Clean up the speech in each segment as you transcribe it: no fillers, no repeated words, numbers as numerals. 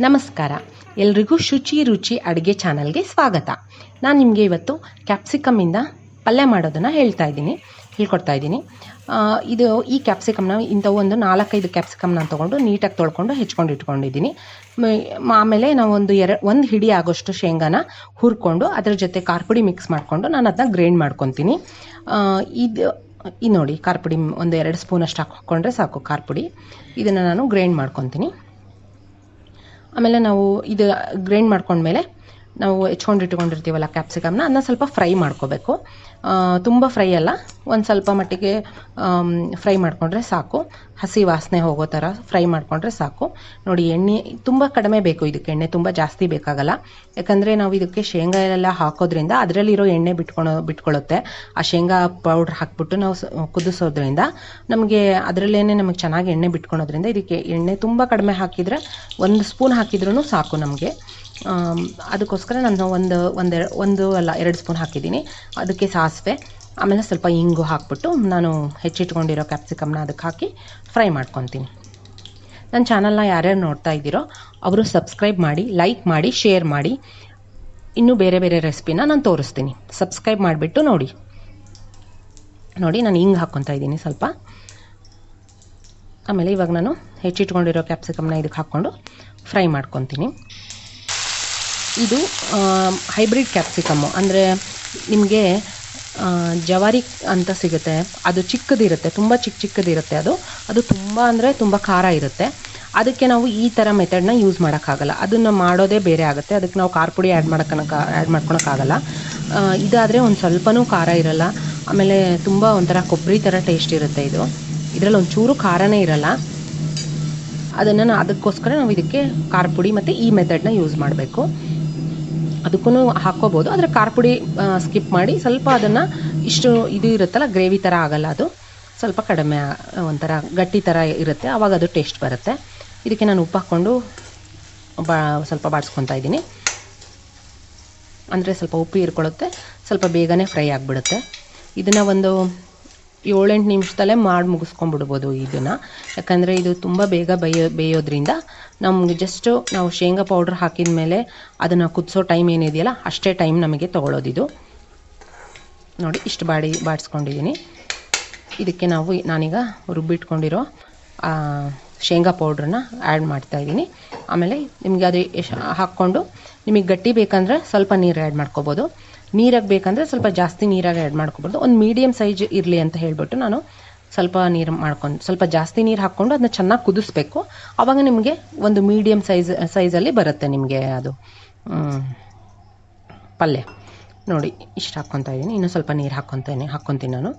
ನಮಸ್ಕಾರ, ಎಲ್ರಿಗೂ ಶುಚಿ ರುಚಿ ಅಡುಗೆ ಚಾನಲ್ಗೆ ಸ್ವಾಗತ. ನಾನು ನಿಮಗೆ ಇವತ್ತು ಕ್ಯಾಪ್ಸಿಕಮ್ಮಿಂದ ಪಲ್ಯ ಮಾಡೋದನ್ನು ಹೇಳ್ಕೊಡ್ತಾ ಇದ್ದೀನಿ. ಈ ಕ್ಯಾಪ್ಸಿಕಮ್ನ ಇಂಥವು ಒಂದು 4-5 ಕ್ಯಾಪ್ಸಿಕಮ್ನ ತೊಗೊಂಡು ನೀಟಾಗಿ ತೊಳ್ಕೊಂಡು ಹೆಚ್ಕೊಂಡು ಇಟ್ಕೊಂಡಿದ್ದೀನಿ. ಆಮೇಲೆ ನಾವು ಒಂದು ಹಿಡಿ ಆಗೋಷ್ಟು ಶೇಂಗಾನ ಹುರ್ಕೊಂಡು ಅದ್ರ ಜೊತೆ ಖಾರ ಪುಡಿ ಮಿಕ್ಸ್ ಮಾಡಿಕೊಂಡು ನಾನು ಅದನ್ನ ಗ್ರೈಂಡ್ ಮಾಡ್ಕೊತೀನಿ. ಇದು ನೋಡಿ, ಖಾರ ಪುಡಿ ಒಂದು 2 ಸ್ಪೂನಷ್ಟು ಹಾಕ್ಕೊಂಡ್ರೆ ಸಾಕು. ಖಾರ ಪುಡಿ ಇದನ್ನು ನಾನು ಗ್ರೈಂಡ್ ಮಾಡ್ಕೊತೀನಿ. ಆಮೇಲೆ ನಾವು ಇದು ಗ್ರೈಂಡ್ ಮಾಡ್ಕೊಂಡ್ಮೇಲೆ ನಾವು ಹೆಚ್ಕೊಂಡಿಟ್ಕೊಂಡಿರ್ತೀವಲ್ಲ ಕ್ಯಾಪ್ಸಿಕಮ್ನ, ಅದನ್ನ ಸ್ವಲ್ಪ ಫ್ರೈ ಮಾಡ್ಕೋಬೇಕು. ತುಂಬ ಫ್ರೈ ಅಲ್ಲ, ಒಂದು ಸ್ವಲ್ಪ ಮಟ್ಟಿಗೆ ಫ್ರೈ ಮಾಡಿಕೊಂಡ್ರೆ ಸಾಕು. ಹಸಿ ವಾಸನೆ ಹೋಗೋ ಥರ ಫ್ರೈ ಮಾಡಿಕೊಂಡ್ರೆ ಸಾಕು. ನೋಡಿ, ಎಣ್ಣೆ ತುಂಬ ಕಡಿಮೆ ಬೇಕು ಇದಕ್ಕೆ, ಎಣ್ಣೆ ತುಂಬ ಜಾಸ್ತಿ ಬೇಕಾಗಲ್ಲ. ಯಾಕಂದರೆ ನಾವು ಇದಕ್ಕೆ ಶೇಂಗಾ ಎಲ್ಲ ಹಾಕೋದ್ರಿಂದ ಅದರಲ್ಲಿರೋ ಎಣ್ಣೆ ಬಿಟ್ಕೊಳ್ಳುತ್ತೆ. ಆ ಶೇಂಗಾ ಪೌಡ್ರ್ ಹಾಕ್ಬಿಟ್ಟು ನಾವು ಕುದಿಸೋದ್ರಿಂದ ನಮಗೆ ಅದರಲ್ಲೇನೆ ನಮಗೆ ಚೆನ್ನಾಗಿ ಎಣ್ಣೆ ಬಿಟ್ಕೊಳೋದ್ರಿಂದ ಇದಕ್ಕೆ ಎಣ್ಣೆ ತುಂಬ ಕಡಿಮೆ ಹಾಕಿದರೆ 1 ಸ್ಪೂನ್ ಹಾಕಿದ್ರೂ ಸಾಕು ನಮಗೆ. ಅದಕ್ಕೋಸ್ಕರ ನಾನು ಒಂದು ಅಲ್ಲ 2 ಸ್ಪೂನ್ ಹಾಕಿದ್ದೀನಿ. ಅದಕ್ಕೆ ಸಾಸಿವೆ, ಆಮೇಲೆ ಸ್ವಲ್ಪ ಇಂಗು ಹಾಕ್ಬಿಟ್ಟು ನಾನು ಹೆಚ್ಚಿಟ್ಕೊಂಡಿರೋ ಕ್ಯಾಪ್ಸಿಕಮ್ನ ಅದಕ್ಕೆ ಹಾಕಿ ಫ್ರೈ ಮಾಡ್ಕೊತೀನಿ. ನನ್ನ ಚಾನಲ್ನ ಯಾರ್ಯಾರು ನೋಡ್ತಾ ಇದ್ದೀರೋ ಅವರು ಸಬ್ಸ್ಕ್ರೈಬ್ ಮಾಡಿ, ಲೈಕ್ ಮಾಡಿ, ಶೇರ್ ಮಾಡಿ. ಇನ್ನೂ ಬೇರೆ ಬೇರೆ ರೆಸಿಪಿನ ನಾನು ತೋರಿಸ್ತೀನಿ. ಸಬ್ಸ್ಕ್ರೈಬ್ ಮಾಡಿಬಿಟ್ಟು ನೋಡಿ. ನಾನು ಹಿಂಗೆ ಹಾಕ್ಕೊತಾ ಇದ್ದೀನಿ ಸ್ವಲ್ಪ. ಆಮೇಲೆ ಇವಾಗ ನಾನು ಹೆಚ್ಚಿಟ್ಕೊಂಡಿರೋ ಕ್ಯಾಪ್ಸಿಕಮ್ನ ಇದಕ್ಕೆ ಹಾಕ್ಕೊಂಡು ಫ್ರೈ ಮಾಡ್ಕೊತೀನಿ. ಇದು ಹೈಬ್ರಿಡ್ ಕ್ಯಾಪ್ಸಿಕಮ್ಮು, ಅಂದರೆ ನಿಮಗೆ ಜವಾರಿ ಅಂತ ಸಿಗುತ್ತೆ. ಅದು ಚಿಕ್ಕದಿರುತ್ತೆ, ತುಂಬ ಚಿಕ್ಕದಿರುತ್ತೆ. ಅದು ತುಂಬ ಅಂದರೆ ತುಂಬ ಖಾರ ಇರುತ್ತೆ. ಅದಕ್ಕೆ ನಾವು ಈ ಥರ ಮೆಥಡ್ನ ಯೂಸ್ ಮಾಡೋಕ್ಕಾಗಲ್ಲ. ಅದನ್ನು ಮಾಡೋದೇ ಬೇರೆ ಆಗುತ್ತೆ. ಅದಕ್ಕೆ ನಾವು ಖಾರ ಪುಡಿ ಆ್ಯಡ್ ಮಾಡ್ಕೊಳಕ್ಕಾಗಲ್ಲ. ಇದಾದರೆ ಒಂದು ಸ್ವಲ್ಪನೂ ಖಾರ ಇರಲ್ಲ. ಆಮೇಲೆ ತುಂಬ ಒಂಥರ ಕೊಬ್ಬರಿ ಥರ ಟೇಸ್ಟ್ ಇರುತ್ತೆ. ಇದರಲ್ಲಿ ಒಂಚೂರು ಖಾರನೇ ಇರಲ್ಲ. ಅದಕ್ಕೋಸ್ಕರ ನಾವು ಇದಕ್ಕೆ ಖಾರ ಪುಡಿ ಮತ್ತು ಈ ಮೆಥಡ್ನ ಯೂಸ್ ಮಾಡಬೇಕು. ಅದಕ್ಕೂ ಹಾಕ್ಕೋಬೋದು, ಆದರೆ ಖಾರ ಪುಡಿ ಸ್ಕಿಪ್ ಮಾಡಿ ಸ್ವಲ್ಪ ಅದನ್ನು ಇದು ಇರುತ್ತಲ್ಲ, ಗ್ರೇವಿ ಥರ ಆಗಲ್ಲ. ಅದು ಸ್ವಲ್ಪ ಕಡಿಮೆ, ಒಂಥರ ಗಟ್ಟಿ ಥರ ಇರುತ್ತೆ. ಆವಾಗ ಅದು ಟೇಸ್ಟ್ ಬರುತ್ತೆ. ಇದಕ್ಕೆ ನಾನು ಉಪ್ಪು ಹಾಕ್ಕೊಂಡು ಸ್ವಲ್ಪ ಬಾಡಿಸ್ಕೊತಾ ಇದ್ದೀನಿ. ಅಂದರೆ ಸ್ವಲ್ಪ ಉಪ್ಪು ಹೀರ್ಕೊಳ್ಳುತ್ತೆ, ಸ್ವಲ್ಪ ಬೇಗನೆ ಫ್ರೈ ಆಗಿಬಿಡುತ್ತೆ. ಇದನ್ನು ಒಂದು 7-8 ನಿಮಿಷದಲ್ಲೇ ಮಾಡಿ ಮುಗಿಸ್ಕೊಂಡ್ಬಿಡ್ಬೋದು ಇದನ್ನು. ಯಾಕಂದರೆ ಇದು ತುಂಬ ಬೇಗ ಬೇಯೋದ್ರಿಂದ ನಮಗೆ ನಾವು ಶೇಂಗಾ ಪೌಡ್ರ್ ಹಾಕಿದ ಮೇಲೆ ಅದನ್ನು ಕುದಿಸೋ ಟೈಮ್ ಏನಿದೆಯಲ್ಲ ಅಷ್ಟೇ ಟೈಮ್ ನಮಗೆ ತೊಗೊಳೋದಿದು. ನೋಡಿ, ಇಷ್ಟು ಬಾಡಿಸ್ಕೊಂಡಿದ್ದೀನಿ. ಇದಕ್ಕೆ ನಾನೀಗ ರುಬ್ಬಿಟ್ಕೊಂಡಿರೋ ಶೇಂಗಾ ಪೌಡ್ರನ್ನ ಆ್ಯಡ್ ಮಾಡ್ತಾಯಿದ್ದೀನಿ. ಆಮೇಲೆ ನಿಮಗೆ ಅದು ಹಾಕ್ಕೊಂಡು ನಿಮಗೆ ಗಟ್ಟಿ ಬೇಕಂದರೆ ಸ್ವಲ್ಪ ನೀರು ಆ್ಯಡ್ ಮಾಡ್ಕೋಬೋದು. ನೀರಾಗಿ ಬೇಕಂದರೆ ಸ್ವಲ್ಪ ಜಾಸ್ತಿ ನೀರಾಗಿ ಆ್ಯಡ್ ಮಾಡ್ಕೊಬೋದು. ಒಂದು ಮೀಡಿಯಮ್ ಸೈಜ್ ಇರಲಿ ಅಂತ ಹೇಳ್ಬಿಟ್ಟು ನಾನು ಸ್ವಲ್ಪ ಜಾಸ್ತಿ ನೀರು ಹಾಕ್ಕೊಂಡು ಅದನ್ನ ಚೆನ್ನಾಗಿ ಕುದಿಸ್ಬೇಕು. ಆವಾಗ ನಿಮಗೆ ಒಂದು ಮೀಡಿಯಮ್ ಸೈಜಲ್ಲಿ ಬರುತ್ತೆ ನಿಮಗೆ ಅದು ಪಲ್ಯ. ನೋಡಿ, ಇಷ್ಟು ಹಾಕ್ಕೊತಾ ಇದ್ದೀನಿ. ಇನ್ನೂ ಸ್ವಲ್ಪ ನೀರು ಹಾಕ್ಕೊತೀನಿ ನಾನು.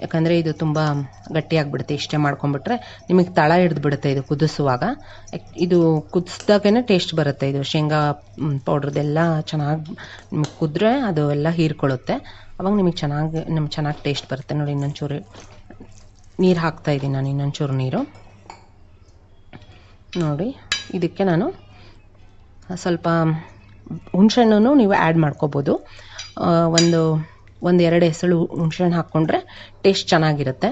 ಯಾಕಂದರೆ ಇದು ತುಂಬ ಗಟ್ಟಿಯಾಗಿಬಿಡುತ್ತೆ. ಇಷ್ಟೇ ಮಾಡ್ಕೊಂಬಿಟ್ರೆ ನಿಮಗೆ ತಳ ಹಿಡಿದ್ಬಿಡುತ್ತೆ ಇದು ಕುದಿಸುವಾಗ. ಇದು ಕುದಿಸ್ದಾಗೇ ಟೇಸ್ಟ್ ಬರುತ್ತೆ. ಇದು ಶೇಂಗಾ ಪೌಡ್ರದ್ದೆಲ್ಲ ಚೆನ್ನಾಗಿ ನಿಮಗೆ ಕುದ್ರೆ ಅದು ಎಲ್ಲ ಹೀರ್ಕೊಳ್ಳುತ್ತೆ. ಅವಾಗ ನಿಮಗೆ ಚೆನ್ನಾಗಿ ಟೇಸ್ಟ್ ಬರುತ್ತೆ. ನೋಡಿ, ಇನ್ನೊಂಚೂರು ನೀರು ಹಾಕ್ತಾಯಿದ್ದೀನಿ ನಾನು, ಇನ್ನೊಂಚೂರು ನೀರು. ನೋಡಿ, ಇದಕ್ಕೆ ನಾನು ಸ್ವಲ್ಪ ಹುಣಸೆಹಣ್ಣು ನೀವು ಆ್ಯಡ್ ಮಾಡ್ಕೋಬೋದು. ಒಂದು 2 ಎಸಳು ಹುಣಸೆಹಣ್ಣು ಹಾಕ್ಕೊಂಡ್ರೆ ಟೇಸ್ಟ್ ಚೆನ್ನಾಗಿರುತ್ತೆ.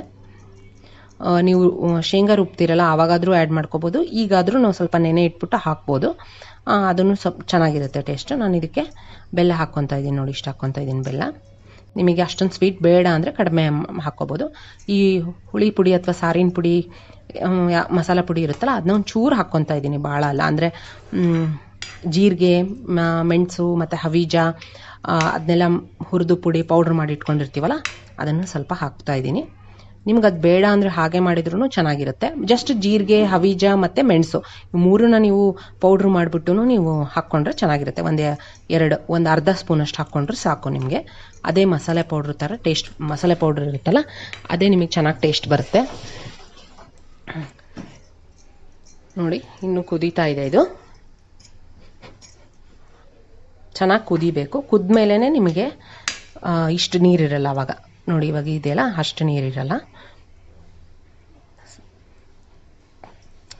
ನೀವು ಶೇಂಗಾ ರುಬ್ತೀರಲ್ಲ ಆವಾಗಾದರೂ ಆ್ಯಡ್ ಮಾಡ್ಕೋಬೋದು. ಈಗಾದರೂ ನಾವು ಸ್ವಲ್ಪ ನೆನೆ ಇಟ್ಬಿಟ್ಟು ಹಾಕ್ಬೋದು. ಅದನ್ನು ಸ್ವಲ್ಪ ಚೆನ್ನಾಗಿರುತ್ತೆ ಟೇಸ್ಟ್. ನಾನು ಇದಕ್ಕೆ ಬೆಲ್ಲ ಹಾಕ್ಕೊತಾ ಇದ್ದೀನಿ. ನೋಡಿ, ಇಷ್ಟು ಹಾಕ್ಕೊತಾ ಇದ್ದೀನಿ ಬೆಲ್ಲ. ನಿಮಗೆ ಅಷ್ಟೊಂದು ಸ್ವೀಟ್ ಬೇಡ ಅಂದರೆ ಕಡಿಮೆ ಹಾಕ್ಕೋಬೋದು. ಈ ಹುಳಿ ಪುಡಿ ಅಥವಾ ಸಾರಿನ ಪುಡಿ, ಮಸಾಲ ಪುಡಿ ಇರುತ್ತಲ್ಲ, ಅದನ್ನ ಒಂದು ಚೂರು ಹಾಕ್ಕೊತಾ ಇದ್ದೀನಿ, ಭಾಳ ಅಲ್ಲ. ಅಂದರೆ ಜೀರಿಗೆ, ಮೆಣಸು ಮತ್ತು ಹವೀಜ ಅದನ್ನೆಲ್ಲ ಹುರಿದು ಪುಡಿ ಪೌಡ್ರ್ ಮಾಡಿ ಇಟ್ಕೊಂಡಿರ್ತೀವಲ್ಲ, ಅದನ್ನು ಸ್ವಲ್ಪ ಹಾಕ್ತಾ ಇದ್ದೀನಿ. ನಿಮ್ಗೆ ಅದು ಬೇಡ ಅಂದರೆ ಹಾಗೆ ಮಾಡಿದ್ರೂ ಚೆನ್ನಾಗಿರುತ್ತೆ. ಜಸ್ಟ್ ಜೀರಿಗೆ, ಹವೀಜ ಮತ್ತು ಮೆಣಸು ಮೂರನ್ನ ನೀವು ಪೌಡ್ರ್ ಮಾಡಿಬಿಟ್ಟು ನೀವು ಹಾಕ್ಕೊಂಡ್ರೆ ಚೆನ್ನಾಗಿರುತ್ತೆ. ಒಂದು ಅರ್ಧ ಸ್ಪೂನಷ್ಟು ಹಾಕ್ಕೊಂಡ್ರೆ ಸಾಕು ನಿಮಗೆ. ಅದೇ ಮಸಾಲೆ ಪೌಡ್ರ್ ಥರ ಟೇಸ್ಟ್, ಮಸಾಲೆ ಪೌಡ್ರ್ ಇರುತ್ತಲ್ಲ ಅದೇ ನಿಮಗೆ ಚೆನ್ನಾಗಿ ಟೇಸ್ಟ್ ಬರುತ್ತೆ. ನೋಡಿ, ಇನ್ನೂ ಕುದೀತಾ ಇದೆ. ಇದು ಚೆನ್ನಾಗಿ ಕುದಿಬೇಕು. ಕುದ್ಮೇಲೆ ನಿಮಗೆ ಇಷ್ಟು ನೀರಿರಲ್ಲ ಆವಾಗ. ನೋಡಿ, ಇವಾಗ ಇದೆಯಲ್ಲ ಅಷ್ಟು ನೀರಿರಲ್ಲ.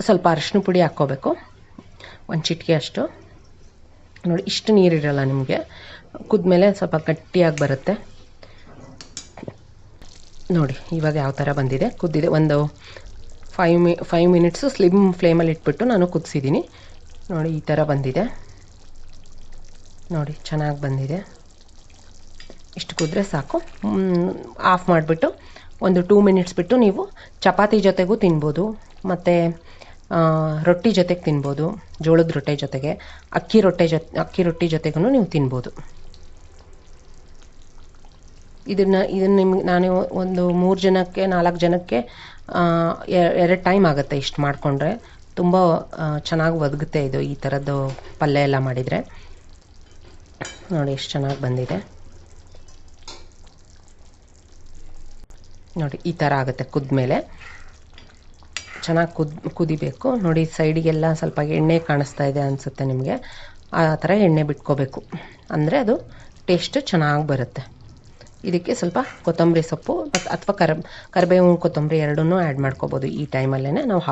ಸ್ವಲ್ಪ ಅರಿಶಿನ ಪುಡಿ ಹಾಕ್ಕೋಬೇಕು, ಒಂದು ಚಿಟಿಕೆ ಅಷ್ಟು. ನೋಡಿ, ಇಷ್ಟು ನೀರಿರಲ್ಲ ನಿಮಗೆ. ಕುದ್ಮೇಲೆ ಸ್ವಲ್ಪ ಗಟ್ಟಿಯಾಗಿ ಬರುತ್ತೆ. ನೋಡಿ, ಇವಾಗ ಯಾವ ಥರ ಬಂದಿದೆ, ಕುದ್ದಿದೆ. ಒಂದು 5 ಮಿನಿಟ್ಸು ಸ್ಲಿಮ್ ಫ್ಲೇಮಲ್ಲಿ ಇಟ್ಬಿಟ್ಟು ನಾನು ಕುದಿಸಿದ್ದೀನಿ. ನೋಡಿ ಈ ಥರ ಬಂದಿದೆ ನೋಡಿ, ಚೆನ್ನಾಗಿ ಬಂದಿದೆ. ಇಷ್ಟು ಕುದ್ರೆ ಸಾಕು. ಆಫ್ ಮಾಡಿಬಿಟ್ಟು ಒಂದು 2 ಮಿನಿಟ್ಸ್ ಬಿಟ್ಟು ನೀವು ಚಪಾತಿ ಜೊತೆಗೂ ತಿನ್ಬೋದು, ಮತ್ತು ರೊಟ್ಟಿ ಜೊತೆಗೆ ತಿನ್ಬೋದು, ಜೋಳದ ರೊಟ್ಟೆ ಜೊತೆಗೆ, ಅಕ್ಕಿ ರೊಟ್ಟಿ ಜೊತೆಗೂ ನೀವು ತಿನ್ಬೋದು. ಇದನ್ನು ನಿಮ್ಗೆ ನಾನು ಒಂದು 3 ಜನಕ್ಕೆ 4 ಜನಕ್ಕೆ 2 ಟೈಮ್ ಆಗುತ್ತೆ ಇಷ್ಟು ಮಾಡಿಕೊಂಡ್ರೆ. ತುಂಬ ಚೆನ್ನಾಗಿ ಒದಗುತ್ತೆ ಇದು, ಈ ಥರದ್ದು ಪಲ್ಯ ಎಲ್ಲ ಮಾಡಿದರೆ. ನೋಡಿ ಎಷ್ಟು ಚೆನ್ನಾಗಿ ಬಂದಿದೆ ನೋಡಿ. ಈ ಥರ ಆಗುತ್ತೆ ಕುದ್ಮೇಲೆ. ಚೆನ್ನಾಗಿ ಕುದಿಬೇಕು ನೋಡಿ. ಸೈಡಿಗೆಲ್ಲ ಸ್ವಲ್ಪ ಎಣ್ಣೆ ಕಾಣಿಸ್ತಾ ಇದೆ ಅನಿಸುತ್ತೆ ನಿಮಗೆ. ಆ ಥರ ಎಣ್ಣೆ ಬಿಟ್ಕೋಬೇಕು, ಅಂದರೆ ಅದು ಟೇಸ್ಟ್ ಚೆನ್ನಾಗಿ ಬರುತ್ತೆ. ಇದಕ್ಕೆ ಸ್ವಲ್ಪ ಕೊತ್ತಂಬರಿ ಸೊಪ್ಪು ಅಥವಾ ಕರಿಬೇವು ಕೊತ್ತಂಬರಿ ಎರಡನ್ನೂ ಆ್ಯಡ್ ಮಾಡ್ಕೋಬೋದು. ಈ ಟೈಮಲ್ಲೇ ನಾವು